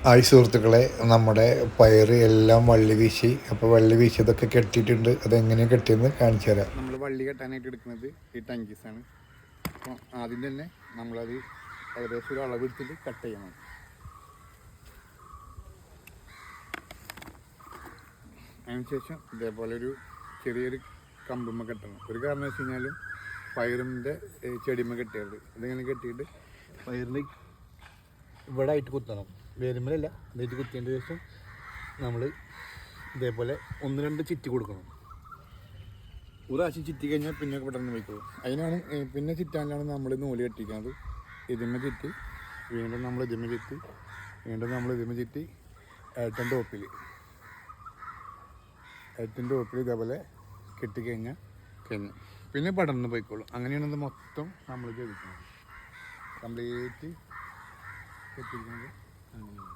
ആയി സുഹൃത്തുക്കളെ, നമ്മുടെ പയറ് എല്ലാം വള്ളി വീശി. അപ്പോൾ വള്ളി വീശിയതൊക്കെ കെട്ടിയിട്ടുണ്ട്. അതെങ്ങനെയാണ് കെട്ടിയെന്ന് കാണിച്ചു തരാം. നമ്മൾ വള്ളി കെട്ടാനായിട്ട് എടുക്കുന്നത് ഈ ടങ്കീസാണ്. അപ്പോൾ ആദ്യം തന്നെ നമ്മളത് ഏകദേശം ഒരു അളവെടുത്തിട്ട് കട്ട് ചെയ്യണം. അതിനുശേഷം ഇതേപോലെ ഒരു ചെറിയൊരു കമ്പുമ്മ കെട്ടണം. ഒരു കാരണം വെച്ച് കഴിഞ്ഞാലും പയറിൻ്റെ ചെടിമ്മ കെട്ടിയത് ഇതിങ്ങനെ കെട്ടിയിട്ട് പയറിന് ഇവിടെ ആയിട്ട് കുത്തണം. വേരുമ്മലല്ല, ഇതായിട്ട് കുത്തിയതിന് ശേഷം നമ്മൾ ഇതേപോലെ 1-2 ചിറ്റി കൊടുക്കണം. ഒരു പ്രാവശ്യം ചിറ്റി കഴിഞ്ഞാൽ പിന്നെ പെട്ടെന്ന് വയ്ക്കുള്ളൂ. അതിനാണ് പിന്നെ ചിറ്റാനാണ് നമ്മൾ നൂല് കെട്ടിക്കുന്നത്. ഇതിമ്മ ചുറ്റി വീണ്ടും നമ്മൾ ഇതിമ്മ ചുറ്റി വീണ്ടും നമ്മൾ ഇതിമ്മ ചുറ്റി ഏട്ടൻ്റെ ഒപ്പിൽ ഇതേപോലെ കെട്ടിക്കഴിഞ്ഞാൽ കഴിഞ്ഞു. പിന്നെ പടർന്ന് പോയിക്കോളും. അങ്ങനെയാണ് ഇത് മൊത്തം നമ്മൾ ചെയ്തിരിക്കുന്നത്. കംപ്ലീറ്റ് കെട്ടിയിരിക്കുന്നത് അങ്ങനെ.